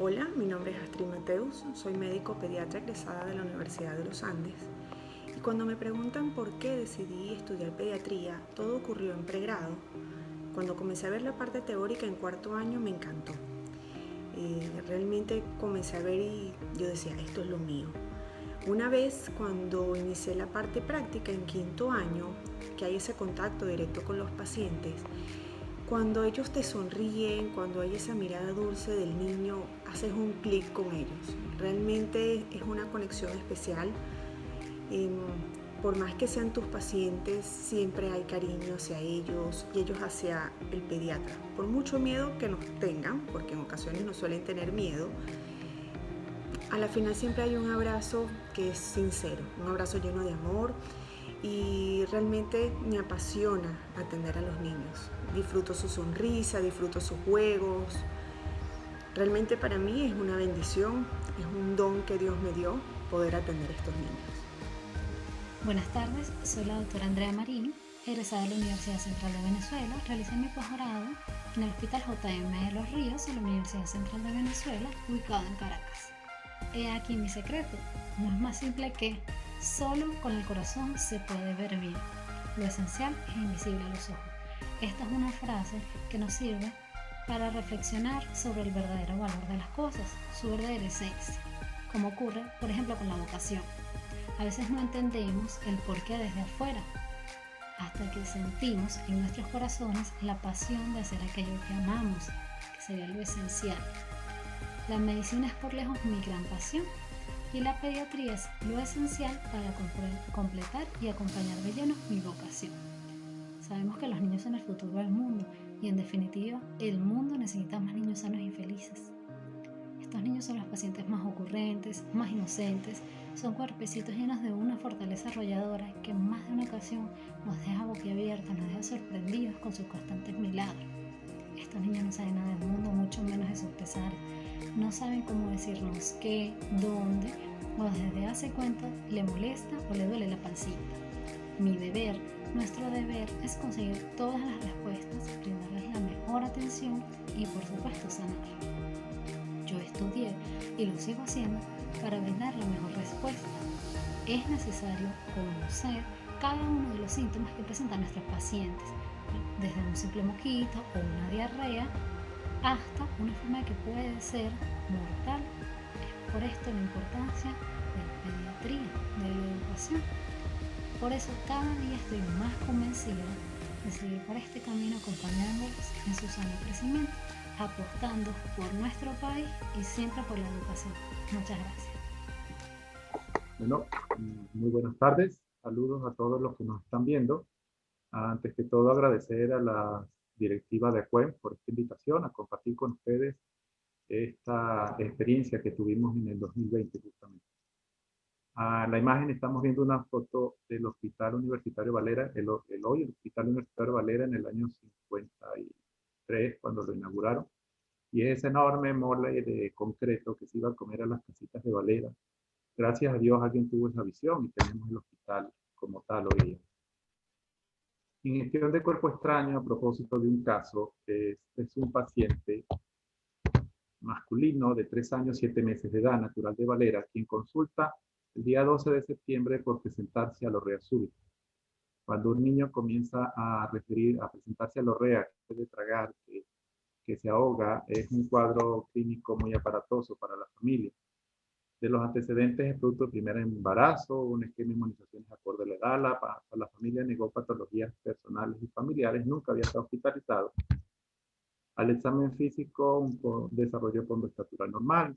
Hola, mi nombre es Astrid Mateus, soy médico pediatra egresada de la Universidad de los Andes. Y cuando me preguntan por qué decidí estudiar pediatría, todo ocurrió en pregrado. Cuando comencé a ver la parte teórica en cuarto año me encantó. Realmente comencé a ver y yo decía, esto es lo mío. Una vez cuando inicié la parte práctica en quinto año, que hay ese contacto directo con los pacientes, cuando ellos te sonríen, cuando hay esa mirada dulce del niño, haces un clic con ellos. Realmente es una conexión especial. Eh, por más que sean tus pacientes, siempre hay cariño hacia ellos y ellos hacia el pediatra. Por mucho miedo que nos tengan, porque en ocasiones no suelen tener miedo, a la final siempre hay un abrazo que es sincero, un abrazo lleno de amor y realmente me apasiona atender a los niños. Disfruto su sonrisa, disfruto sus juegos. Realmente para mí es una bendición, es un don que Dios me dio poder atender a estos niños. Buenas tardes, soy la doctora Andrea Marín, egresada de la Universidad Central de Venezuela. Realicé mi posgrado en el Hospital JM de Los Ríos de la Universidad Central de Venezuela, ubicado en Caracas. He aquí mi secreto, no es más simple que solo con el corazón se puede ver bien. Lo esencial es invisible a los ojos. Esta es una frase que nos sirve para reflexionar sobre el verdadero valor de las cosas, su verdadera esencia, como ocurre, por ejemplo, con la vocación. A veces no entendemos el porqué desde afuera, hasta que sentimos en nuestros corazones la pasión de hacer aquello que amamos, que sería lo esencial. La medicina es por lejos mi gran pasión y la pediatría es lo esencial para completar y acompañar de lleno mi vocación. Sabemos que los niños son el futuro del mundo y en definitiva el mundo necesita más niños sanos y felices. Estos niños son los pacientes más ocurrentes, más inocentes, son cuerpecitos llenos de una fortaleza arrolladora que en más de una ocasión nos deja boquiabiertos, nos deja sorprendidos con sus constantes milagros. Estos niños no saben nada del mundo, mucho menos de sus pesares. No saben cómo decirnos qué, dónde, o desde hace cuánto le molesta o le duele la pancita. Mi deber, nuestro deber, es conseguir todas las respuestas, brindarles la mejor atención y por supuesto sanar. Yo estudié y lo sigo haciendo para brindar la mejor respuesta. Es necesario conocer cada uno de los síntomas que presentan nuestros pacientes, desde un simple moquito o una diarrea hasta una enfermedad que puede ser mortal. Es por esto la importancia de la pediatría, de la educación. Por eso cada día estoy más convencida de seguir por este camino acompañándolos en su sano crecimiento, apostando por nuestro país y siempre por la educación. Muchas gracias. Bueno, muy buenas tardes. Saludos a todos los que nos están viendo. Antes que todo, agradecer a la directiva de ACUEM por esta invitación a compartir con ustedes esta experiencia que tuvimos en el 2020 justamente. A la imagen estamos viendo una foto del Hospital Universitario Valera, el hoy el Hospital Universitario Valera en el año 53, cuando lo inauguraron. Y es esa enorme mole de concreto que se iba a comer a las casitas de Valera. Gracias a Dios alguien tuvo esa visión y tenemos el hospital como tal hoy día. Ingestión de cuerpo extraño, a propósito de un caso, es un paciente masculino de 3 años, 7 meses de edad, natural de Valera, quien consulta el día 12 de septiembre por presentarse a lorrea súbita. Cuando un niño comienza a presentarse a lorrea, que puede tragar, que se ahoga, es un cuadro clínico muy aparatoso para la familia. De los antecedentes es producto de primer embarazo, un esquema de inmunizaciones acorde a la edad, la familia negó patologías personales y familiares, nunca había estado hospitalizado. Al examen físico, un desarrollo estatura normal,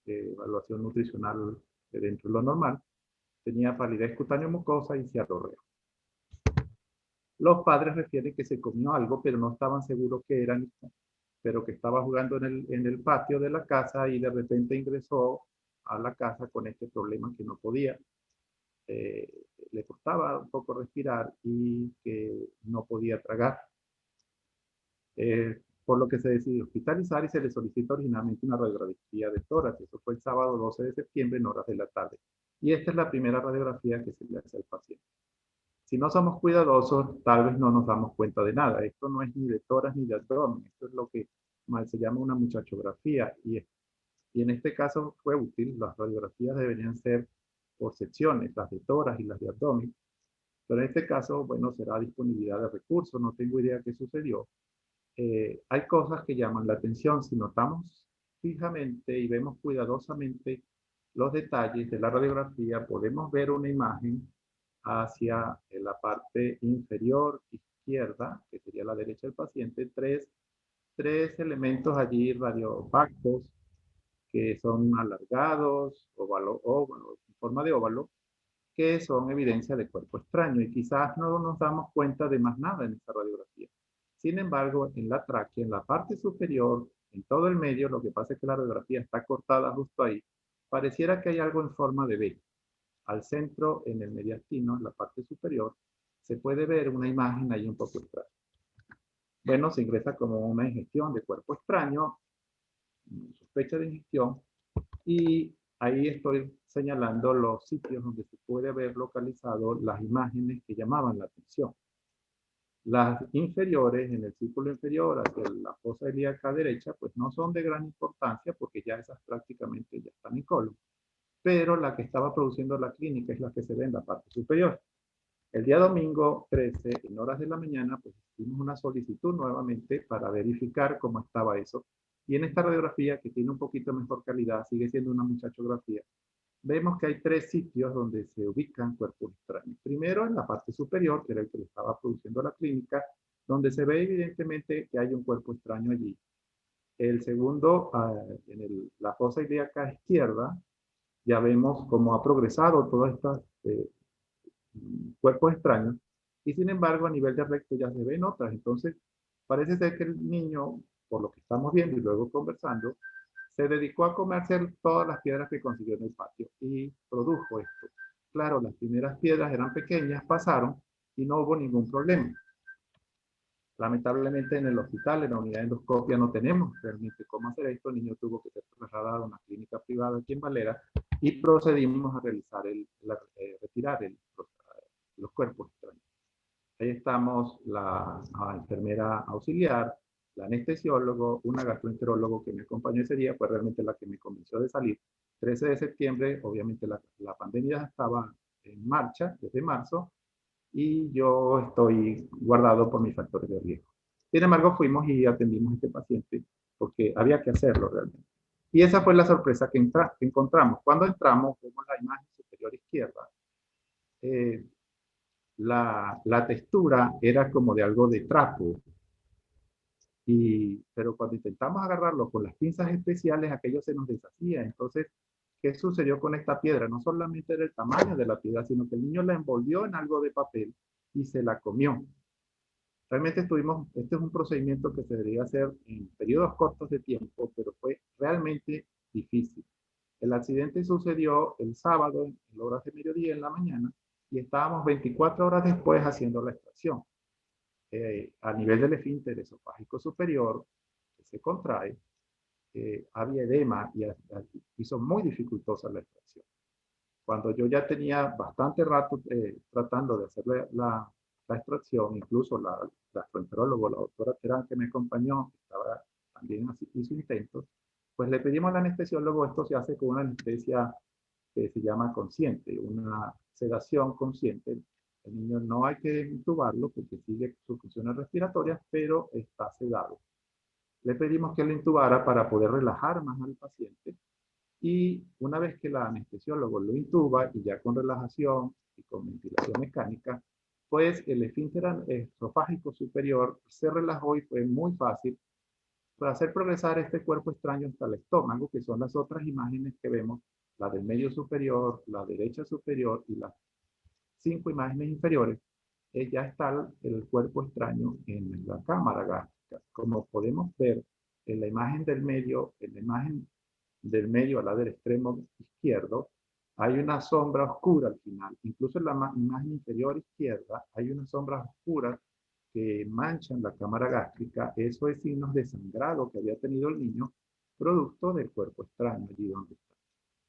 evaluación nutricional dentro de lo normal, tenía palidez cutáneo mucosa y ciatorrea. Los padres refieren que se comió algo, pero no estaban seguros qué era, pero que estaba jugando en el patio de la casa y de repente ingresó a la casa con este problema que no podía, eh, le costaba un poco respirar y que no podía tragar. Por lo que se decidió hospitalizar y se le solicitó originalmente una radiografía de tórax. Eso fue el sábado 12 de septiembre en horas de la tarde. Y esta es la primera radiografía que se le hace al paciente. Si no somos cuidadosos, tal vez no nos damos cuenta de nada. Esto no es ni de tórax ni de abdomen. Esto es lo que se llama una muchachografía y en este caso fue útil. Las radiografías deberían ser por secciones, las de tórax y las de abdomen, pero en este caso, bueno, será disponibilidad de recursos, no tengo idea qué sucedió. Hay cosas que llaman la atención. Si notamos fijamente y vemos cuidadosamente los detalles de la radiografía, podemos ver una imagen hacia la parte inferior izquierda, que sería la derecha del paciente, tres elementos allí radiopactos que son alargados, óvalo, en forma de óvalo, que son evidencia de cuerpo extraño y quizás no nos damos cuenta de más nada en esta radiografía. Sin embargo, en la tráquea, en la parte superior, en todo el medio, lo que pasa es que la radiografía está cortada justo ahí, pareciera que hay algo en forma de B. Al centro, en el mediastino, en la parte superior, se puede ver una imagen ahí un poco extraña. Bueno, se ingresa como una ingestión de cuerpo extraño, sospecha de ingestión, y ahí estoy señalando los sitios donde se puede haber localizado las imágenes que llamaban la atención. Las inferiores, en el círculo inferior hacia la fosa ilíaca derecha, pues no son de gran importancia porque ya esas prácticamente ya están en colon. Pero la que estaba produciendo la clínica es la que se ve en la parte superior. El día domingo 13, en horas de la mañana, pues hicimos una solicitud nuevamente para verificar cómo estaba eso. Y en esta radiografía, que tiene un poquito mejor calidad, sigue siendo una muchachografía, vemos que hay tres sitios donde se ubican cuerpos extraños. Primero, en la parte superior, que era el que le estaba produciendo la clínica, donde se ve evidentemente que hay un cuerpo extraño allí. El segundo, en la fosa ilíaca izquierda, ya vemos cómo ha progresado todas estas cuerpos extraños, y sin embargo a nivel de recto ya se ven otras. Entonces parece ser que el niño, por lo que estamos viendo y luego conversando, se dedicó a comerse todas las piedras que consiguió en el patio y produjo esto. Claro, las primeras piedras eran pequeñas, pasaron y no hubo ningún problema. Lamentablemente en el hospital, en la unidad de endoscopia, no tenemos realmente cómo hacer esto. El niño tuvo que ser trasladado a una clínica privada aquí en Valera y procedimos a realizar retirar los cuerpos extraños. Ahí estamos la enfermera auxiliar, la anestesiólogo, una gastroenterólogo que me acompañó ese día, fue realmente la que me convenció de salir. 13 de septiembre, obviamente la pandemia estaba en marcha desde marzo y yo estoy guardado por mis factores de riesgo. Sin embargo, fuimos y atendimos a este paciente porque había que hacerlo realmente. Y esa fue la sorpresa que encontramos. Cuando entramos, vemos la imagen superior izquierda. La textura era como de algo de trapo, pero cuando intentamos agarrarlo con las pinzas especiales, aquello se nos deshacía. Entonces, ¿qué sucedió con esta piedra? No solamente era el tamaño de la piedra, sino que el niño la envolvió en algo de papel y se la comió. Realmente este es un procedimiento que se debería hacer en periodos cortos de tiempo, pero fue realmente difícil. El accidente sucedió el sábado, en horas de mediodía en la mañana, y estábamos 24 horas después haciendo la extracción. A nivel del esfínter esofágico superior, que se contrae, había edema y hizo muy dificultosa la extracción. Cuando yo ya tenía bastante rato tratando de hacer la extracción, incluso la gastroenteróloga, la doctora Terán, que me acompañó, estaba también así, hizo intentos, pues le pedimos al anestesiólogo. Esto se hace con una anestesia que se llama consciente, una sedación consciente. El niño no hay que intubarlo porque sigue sus funciones respiratorias, pero está sedado. Le pedimos que lo intubara para poder relajar más al paciente. Y una vez que el anestesiólogo lo intuba y ya con relajación y con ventilación mecánica, pues el esfínter esofágico superior se relajó y fue muy fácil para hacer progresar este cuerpo extraño hasta el estómago, que son las otras imágenes que vemos, la del medio superior, la derecha superior y las 5 imágenes inferiores. Ya está el cuerpo extraño en la cámara gástrica. Como podemos ver en la imagen del medio, al lado del extremo izquierdo, hay una sombra oscura al final. Incluso en la imagen inferior izquierda hay unas sombras oscuras que manchan la cámara gástrica. Eso es signos de sangrado que había tenido el niño, producto del cuerpo extraño allí donde está.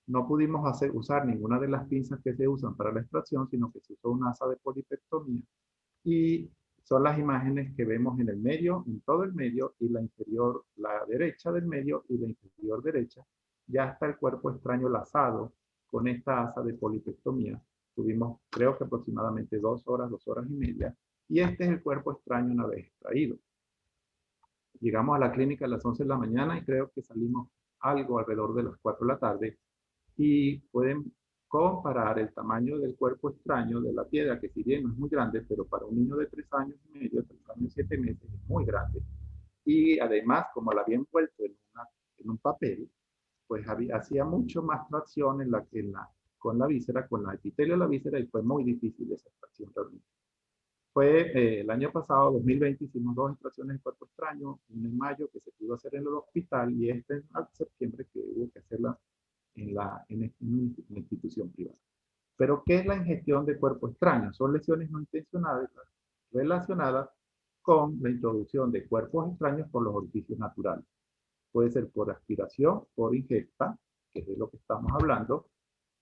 No pudimos usar ninguna de las pinzas que se usan para la extracción, sino que se usó una asa de polipectomía y son las imágenes que vemos en el medio, en todo el medio, y la inferior, la derecha del medio y la inferior derecha. Ya está el cuerpo extraño lazado con esta asa de polipectomía. Tuvimos, creo que aproximadamente 2 horas, 2 horas y media, y este es el cuerpo extraño una vez extraído. Llegamos a la clínica a las 11 de la mañana y creo que salimos algo alrededor de las 4 de la tarde, y pueden comparar el tamaño del cuerpo extraño de la piedra, que si bien no es muy grande, pero para un niño de 3 años y medio, 3 años y 7 meses, es muy grande. Y además, como la había envuelto en un papel, pues hacía mucho más tracción con la víscera, con la epitelio de la víscera, y fue muy difícil esa extracción realmente. Fue el año pasado, 2020, hicimos 2 extracciones de cuerpo extraño, una en mayo que se pudo hacer en el hospital y esta en septiembre que hubo que hacerla en una institución privada. Pero, ¿qué es la ingestión de cuerpo extraño? Son lesiones no intencionadas relacionadas con la introducción de cuerpos extraños por los orificios naturales. Puede ser por aspiración, por ingesta, que es de lo que estamos hablando,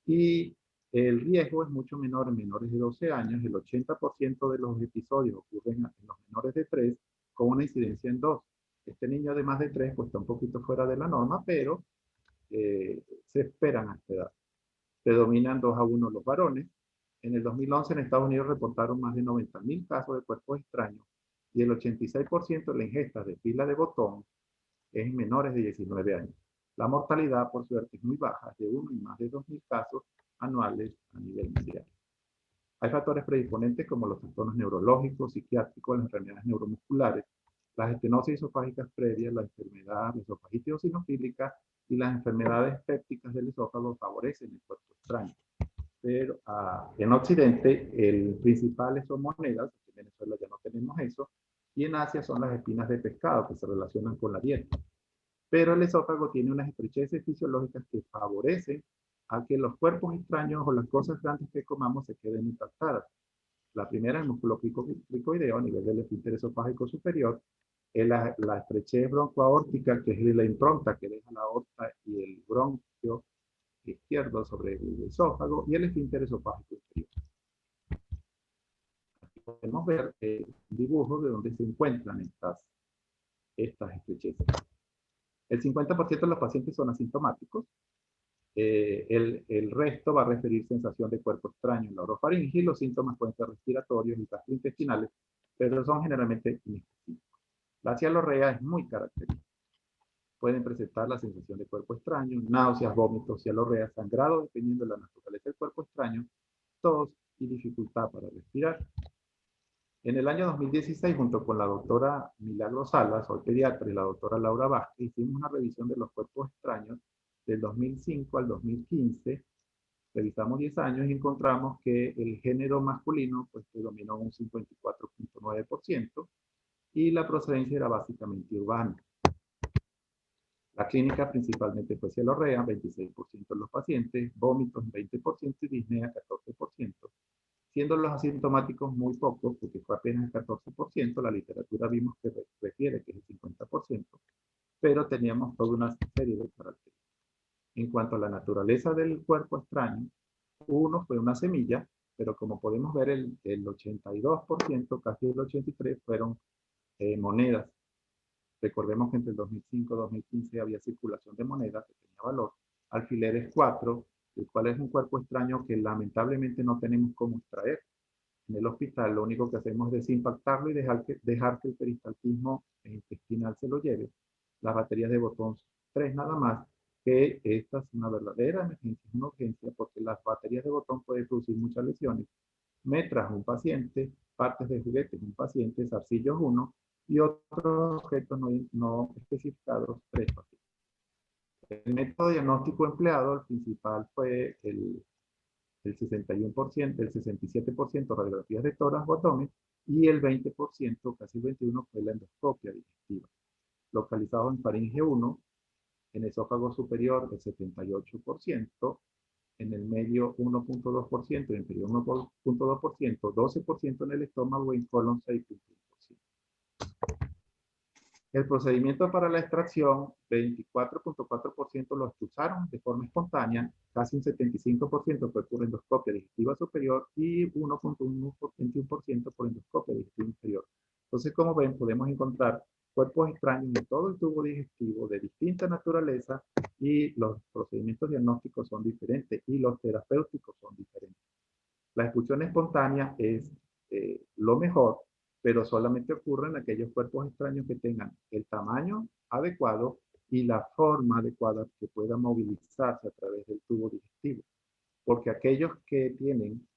y el riesgo es mucho menor en menores de 12 años. El 80% de los episodios ocurren en los menores de 3, con una incidencia en 2. Este niño de más de 3 pues está un poquito fuera de la norma, pero se esperan a esta edad. Predominan 2-1 los varones. En el 2011 en Estados Unidos reportaron más de 90.000 casos de cuerpos extraños, y el 86% de la ingesta de fila de botón es en menores de 19 años. La mortalidad, por suerte, es muy baja, de 1 y más de 2.000 casos anuales a nivel mundial. Hay factores predisponentes como los trastornos neurológicos, psiquiátricos, las enfermedades neuromusculares, las estenosis esofágicas previas, la enfermedad de esofagitis eosinofílica y las enfermedades pépticas del esófago favorecen el cuerpo extraño. Pero en Occidente, el principal son monedas, en Venezuela ya no tenemos eso, y en Asia son las espinas de pescado que se relacionan con la dieta. Pero el esófago tiene unas estrecheces fisiológicas que favorecen a que los cuerpos extraños o las cosas grandes que comamos se queden impactadas. La primera, el músculo cricoideo a nivel del esfínter esofágico superior, la estrechez broncoaórtica, que es la impronta que deja la aorta y el bronquio izquierdo sobre el esófago, y el esfínter esofágico inferior. Aquí podemos ver un dibujo de donde se encuentran estas estrecheces. El 50% de los pacientes son asintomáticos. El resto va a referir sensación de cuerpo extraño en la orofaringe, y los síntomas pueden ser respiratorios y gastrointestinales, pero son generalmente inespecíficos. La cialorrea es muy característica. Pueden presentar la sensación de cuerpo extraño, náuseas, vómitos, cialorrea, sangrado, dependiendo de la naturaleza del cuerpo extraño, tos y dificultad para respirar. En el año 2016, junto con la doctora Milagro Salas, soy pediatra, y la doctora Laura Vázquez, hicimos una revisión de los cuerpos extraños del 2005 al 2015. Revisamos 10 años y encontramos que el género masculino pues predominó un 54.9%, y la procedencia era básicamente urbana. La clínica principalmente fue cialorrea, 26% de los pacientes, vómitos 20% y disnea 14%, siendo los asintomáticos muy pocos, porque fue apenas el 14%, la literatura vimos que refiere que es el 50%, pero teníamos toda una serie de características. En cuanto a la naturaleza del cuerpo extraño, uno fue una semilla, pero como podemos ver, el 82%, casi el 83%, fueron monedas. Recordemos que entre el 2005 y 2015 había circulación de monedas que tenía valor. Alfileres 4, el cual es un cuerpo extraño que lamentablemente no tenemos cómo extraer. En el hospital lo único que hacemos es desimpactarlo y dejar que el peristaltismo intestinal se lo lleve. Las baterías de botón 3 nada más, que esta es una verdadera emergencia, es una urgencia, porque las baterías de botón pueden producir muchas lesiones. Metras, un paciente; partes de juguetes, un paciente; zarcillos, 1, y otros objetos no especificados, 3 pacientes. El método diagnóstico empleado, el principal, fue el 61%, el 67% radiografías de tórax o abdomen, y el 20%, casi el 21%, fue la endoscopia digestiva. Localizado en faringe 1, en esófago superior el 78%, en el medio 1.2%, en el inferior 1.2%, 12% en el estómago y en colon 6.1%. El procedimiento para la extracción, 24.4% lo expulsaron de forma espontánea, casi un 75% fue por endoscopia digestiva superior y 1.21% por endoscopia digestiva inferior. Entonces, como ven, podemos encontrar cuerpos extraños en todo el tubo digestivo de distinta naturaleza y los procedimientos diagnósticos son diferentes y los terapéuticos son diferentes. La expulsión espontánea es lo mejor, pero solamente ocurre en aquellos cuerpos extraños que tengan el tamaño adecuado y la forma adecuada que pueda movilizarse a través del tubo digestivo. Porque aquellos que tienen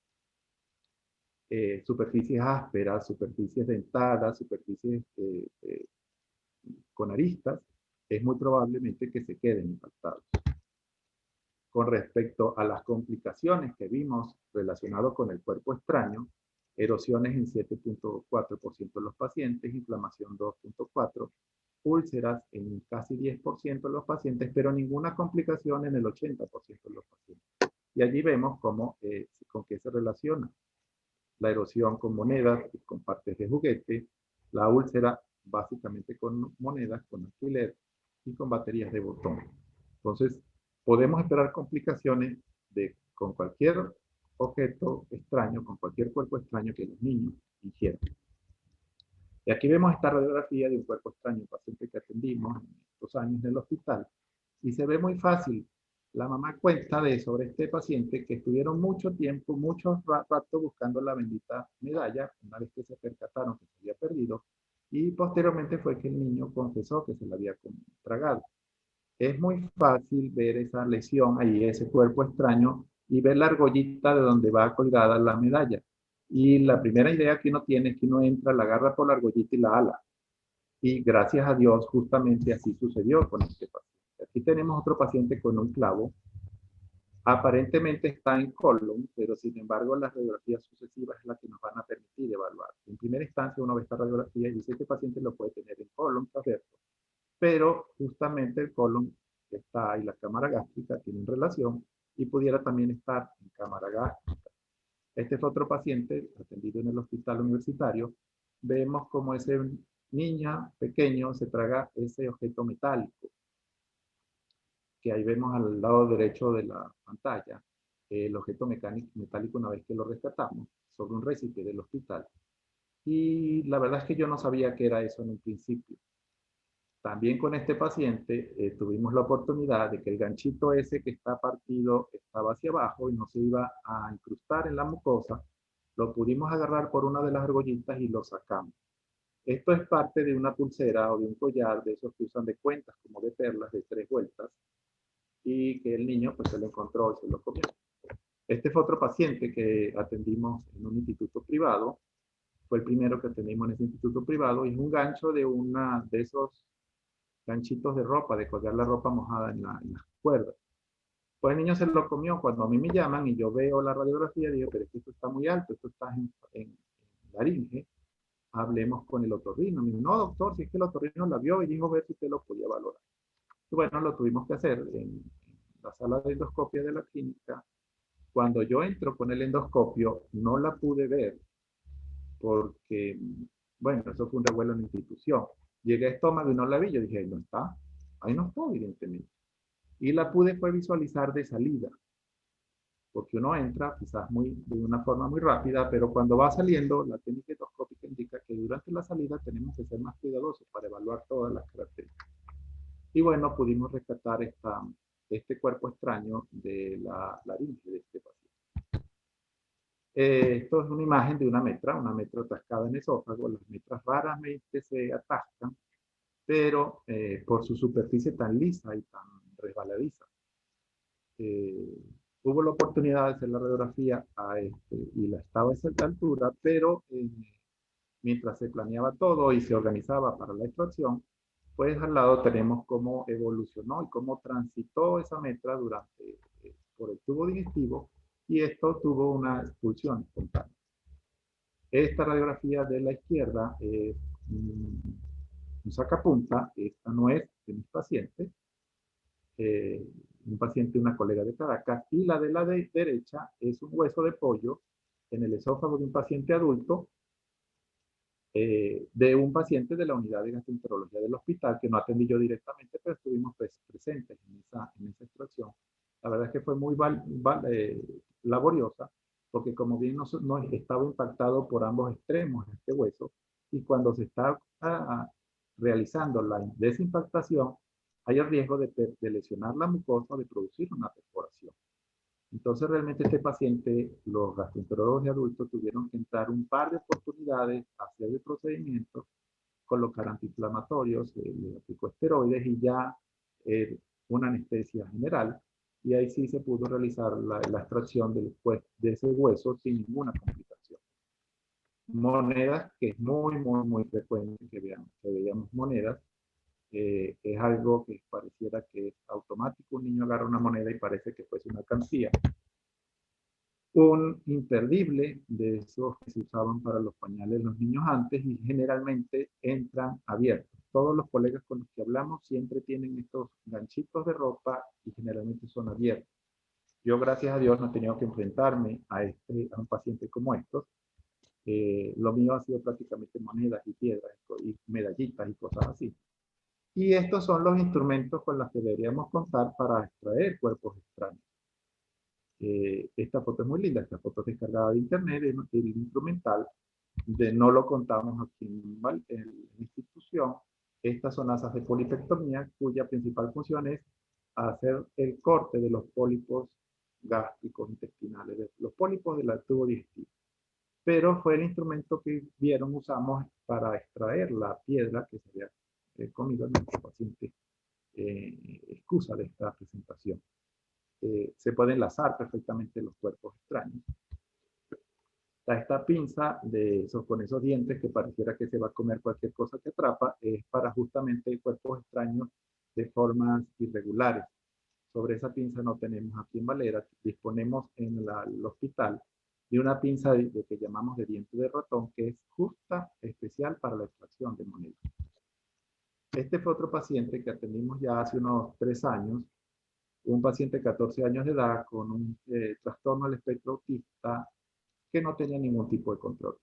superficies ásperas, superficies dentadas, superficies con aristas, es muy probablemente que se queden impactados. Con respecto a las complicaciones que vimos relacionadas con el cuerpo extraño, erosiones en 7.4% de los pacientes, inflamación 2.4%, úlceras en casi 10% de los pacientes, pero ninguna complicación en el 80% de los pacientes. Y allí vemos cómo, con qué se relaciona la erosión con monedas, con partes de juguete, la úlcera básicamente con monedas, con alfiler y con baterías de botón. Entonces, podemos esperar complicaciones con cualquier objeto extraño, con cualquier cuerpo extraño que los niños ingieran. Y aquí vemos esta radiografía de un cuerpo extraño, un paciente que atendimos en estos años en el hospital, y se ve muy fácil. La mamá cuenta sobre este paciente que estuvieron mucho tiempo, mucho rato buscando la bendita medalla, una vez que se percataron que se había perdido, y posteriormente fue que el niño confesó que se la había tragado. Es muy fácil ver esa lesión ahí, ese cuerpo extraño, y ver la argollita de donde va colgada la medalla. Y la primera idea que uno tiene es que uno entra, la agarra por la argollita y la ala. Y gracias a Dios, justamente así sucedió con este paciente. Aquí tenemos otro paciente con un clavo. Aparentemente está en colon, pero sin embargo las radiografías sucesivas es la que nos van a permitir evaluar. En primera instancia uno ve esta radiografía y dice que este paciente lo puede tener en colon transverso, pero justamente el colon está y la cámara gástrica tienen relación y pudiera también estar en cámara gástrica. Este es otro paciente atendido en el hospital universitario. Vemos como ese niño pequeño se traga ese objeto metálico, que ahí vemos al lado derecho de la pantalla, el objeto metálico una vez que lo rescatamos, sobre un récipe del hospital. Y la verdad es que yo no sabía qué era eso en un principio. También con este paciente tuvimos la oportunidad de que el ganchito ese que está partido estaba hacia abajo y no se iba a incrustar en la mucosa. Lo pudimos agarrar por una de las argollitas y lo sacamos. Esto es parte de una pulsera o de un collar de esos que usan de cuentas, como de perlas, de 3 vueltas, y que el niño pues se lo encontró y se lo comió. Este fue otro paciente que atendimos en un instituto privado. Fue el primero que atendimos en ese instituto privado y es un gancho de una de esos ganchitos de ropa, de colgar la ropa mojada en las cuerdas. Pues el niño se lo comió. Cuando a mí me llaman y yo veo la radiografía, digo, pero es que esto está muy alto, esto está en laringe, hablemos con el otorrino. Me dijo, no, doctor, si es que el otorrino la vio y dijo ver si usted lo podía valorar. Y bueno, lo tuvimos que hacer en la sala de endoscopia de la clínica. Cuando yo entro con el endoscopio, no la pude ver porque, bueno, eso fue un revuelo en la institución. Llegué a estómago y no la vi. Yo dije, ahí no está. Ahí no está, evidentemente. Y la pude fue visualizar de salida. Porque uno entra quizás de una forma muy rápida, pero cuando va saliendo, la técnica endoscópica indica que durante la salida tenemos que ser más cuidadosos para evaluar todas las características. Y bueno, pudimos rescatar este cuerpo extraño de la laringe de este paciente. Esto es una imagen de una metra atascada en esófago. Las metras raramente se atascan, pero por su superficie tan lisa y tan resbaladiza. Hubo la oportunidad de hacer la radiografía y la estaba a esa altura, pero mientras se planeaba todo y se organizaba para la extracción, pues al lado tenemos cómo evolucionó y cómo transitó esa metra por el tubo digestivo y esto tuvo una expulsión espontánea. Esta radiografía de la izquierda es un sacapunta, esta no es de mis pacientes, un paciente, una colega de Caracas, y la de la derecha es un hueso de pollo en el esófago de un paciente adulto de un paciente de la unidad de gastroenterología del hospital, que no atendí yo directamente, pero estuvimos presentes en esa extracción. La verdad es que fue muy laboriosa, porque como bien no estaba impactado por ambos extremos este hueso, y cuando se está realizando la desimpactación, hay el riesgo de lesionar la mucosa o de producir una perforación. Entonces, realmente este paciente, los gastroenterólogos de adultos tuvieron que entrar un par de oportunidades, hacer el procedimiento, colocar antiinflamatorios, le aplicó esteroides y ya una anestesia general. Y ahí sí se pudo realizar la extracción de ese hueso sin ninguna complicación. Monedas, que es muy frecuente que veamos monedas. Es algo que pareciera que es automático. Un niño agarra una moneda y parece que fuese una alcancía. Un imperdible de esos que se usaban para los pañales de los niños antes y generalmente entran abiertos. Todos los colegas con los que hablamos siempre tienen estos ganchitos de ropa y generalmente son abiertos. Yo, gracias a Dios, no he tenido que enfrentarme a un paciente como estos. Lo mío ha sido prácticamente monedas y piedras y medallitas y cosas así. Y estos son los instrumentos con los que deberíamos contar para extraer cuerpos extraños. Esta foto es muy linda, esta foto es descargada de internet, el instrumental, no lo contamos aquí en la institución. Estas son asas de polipectomía, cuya principal función es hacer el corte de los pólipos gástricos intestinales, de los pólipos del tubo digestivo. Pero fue el instrumento que usamos para extraer la piedra que se había comido en nuestro paciente, excusa de esta presentación. Se pueden enlazar perfectamente los cuerpos extraños. Esta pinza con esos dientes que pareciera que se va a comer cualquier cosa que atrapa, es para justamente cuerpos extraños de formas irregulares. Sobre esa pinza no tenemos aquí en Valera, disponemos en el hospital de una pinza que llamamos de diente de ratón, que es justa, especial para la extracción de monedas. Este fue otro paciente que atendimos ya hace unos 3 años, un paciente de 14 años de edad con un trastorno del espectro autista que no tenía ningún tipo de control.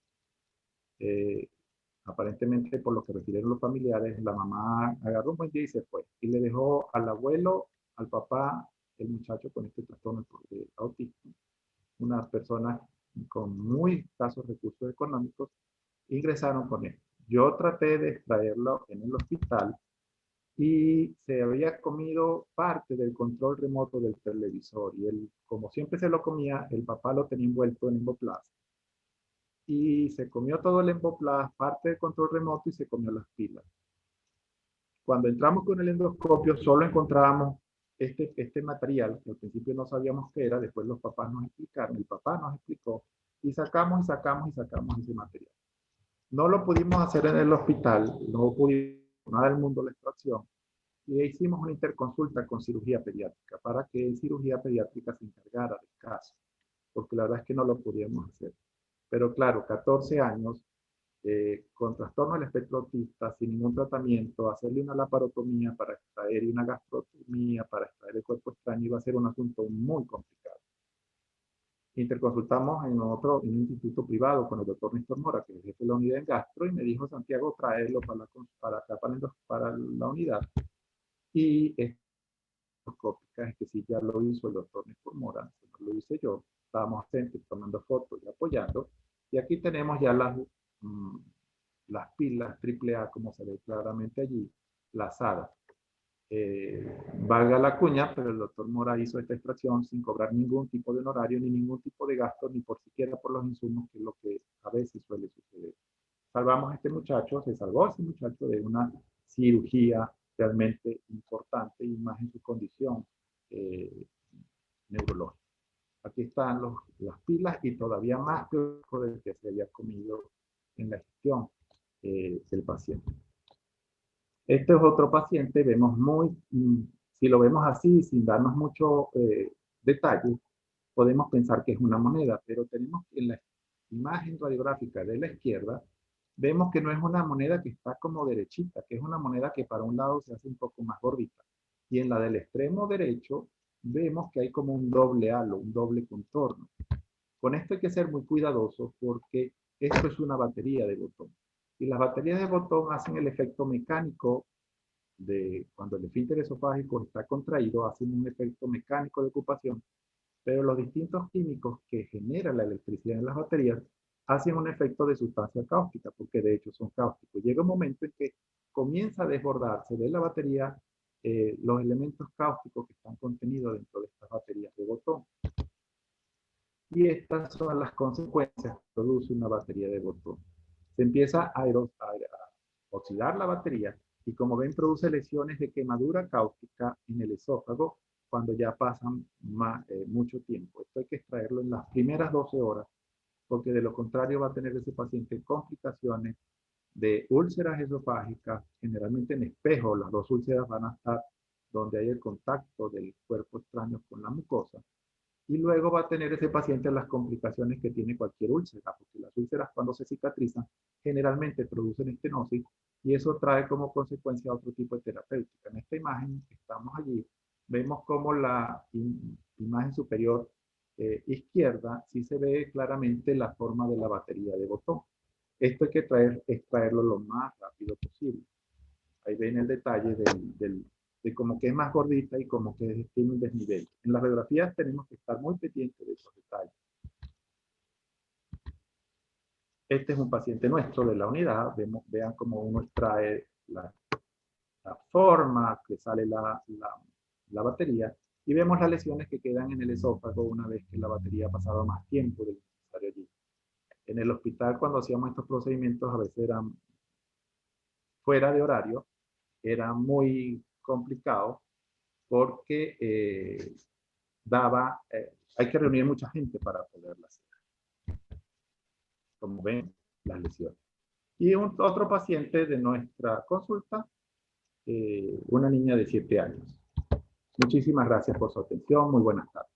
Aparentemente, por lo que refirieron los familiares, la mamá agarró un buen día y se fue. Y le dejó al abuelo, al papá, el muchacho con este trastorno de autismo, unas personas con muy escasos recursos económicos, ingresaron con él. Yo traté de extraerlo en el hospital y se había comido parte del control remoto del televisor. Y él, como siempre se lo comía, el papá lo tenía envuelto en Emboplast. Y se comió todo el Emboplast, parte del control remoto y se comió las pilas. Cuando entramos con el endoscopio, solo encontrábamos este material, que al principio no sabíamos qué era, después los papás nos explicaron, el papá nos explicó, y sacamos ese material. No lo pudimos hacer en el hospital, no pudimos nada del mundo la extracción, y hicimos una interconsulta con cirugía pediátrica para que cirugía pediátrica se encargara del caso, porque la verdad es que no lo podíamos hacer. Pero claro, 14 años, con trastorno del espectro autista, sin ningún tratamiento, hacerle una laparotomía para extraer y una gastrotomía para extraer el cuerpo extraño iba a ser un asunto muy complicado. Interconsultamos en un instituto privado con el doctor Néstor Mora, que es jefe de la unidad en gastro, y me dijo: Santiago, tráelo para la unidad. Y endoscópica, es que sí, ya lo hizo el doctor Néstor Mora, no lo hice yo. Estábamos atentos, tomando fotos y apoyando. Y aquí tenemos ya las pilas AAA, como se ve claramente allí, lazadas. Valga la cuña, pero el doctor Mora hizo esta extracción sin cobrar ningún tipo de honorario, ni ningún tipo de gasto, ni por siquiera por los insumos, que es lo que a veces suele suceder. Salvamos a este muchacho, se salvó a ese muchacho de una cirugía realmente importante, y más en su condición neurológica. Aquí están las pilas y todavía más del que se había comido en la gestión del paciente. Este es otro paciente, vemos si lo vemos así, sin darnos mucho detalle, podemos pensar que es una moneda, pero tenemos en la imagen radiográfica de la izquierda, vemos que no es una moneda que está como derechita, que es una moneda que para un lado se hace un poco más gordita. Y en la del extremo derecho, vemos que hay como un doble halo, un doble contorno. Con esto hay que ser muy cuidadosos porque esto es una batería de botones. Y las baterías de botón hacen el efecto mecánico de cuando el esfínter esofágico está contraído, hacen un efecto mecánico de ocupación, pero los distintos químicos que generan la electricidad en las baterías hacen un efecto de sustancia cáustica, porque de hecho son cáusticos. Llega un momento en que comienza a desbordarse de la batería los elementos cáusticos que están contenidos dentro de estas baterías de botón. Y estas son las consecuencias que produce una batería de botón. Se empieza a oxidar la batería y, como ven, produce lesiones de quemadura cáustica en el esófago cuando ya pasan mucho tiempo. Esto hay que extraerlo en las primeras 12 horas, porque de lo contrario va a tener ese paciente complicaciones de úlceras esofágicas, generalmente en espejo. Las dos úlceras van a estar donde hay el contacto del cuerpo extraño con la mucosa. Y luego va a tener ese paciente las complicaciones que tiene cualquier úlcera, porque las úlceras, cuando se cicatrizan, generalmente producen estenosis, y eso trae como consecuencia otro tipo de terapéutica. En esta imagen que estamos allí, vemos como la imagen superior izquierda sí se ve claramente la forma de la batería de botón. Esto hay que extraerlo lo más rápido posible. Ahí ven el detalle de como que es más gordita y como que tiene un desnivel. En las radiografías tenemos que estar muy pendientes de esos detalles. Este es un paciente nuestro de la unidad. Vean cómo uno extrae la forma que sale la batería, y vemos las lesiones que quedan en el esófago una vez que la batería ha pasado más tiempo del necesario allí. En el hospital, cuando hacíamos estos procedimientos, a veces eran fuera de horario, era muy complicado porque hay que reunir mucha gente para poderla hacer. Como ven, las lesiones. Y otro paciente de nuestra consulta, una niña de 7 años. Muchísimas gracias por su atención. Muy buenas tardes.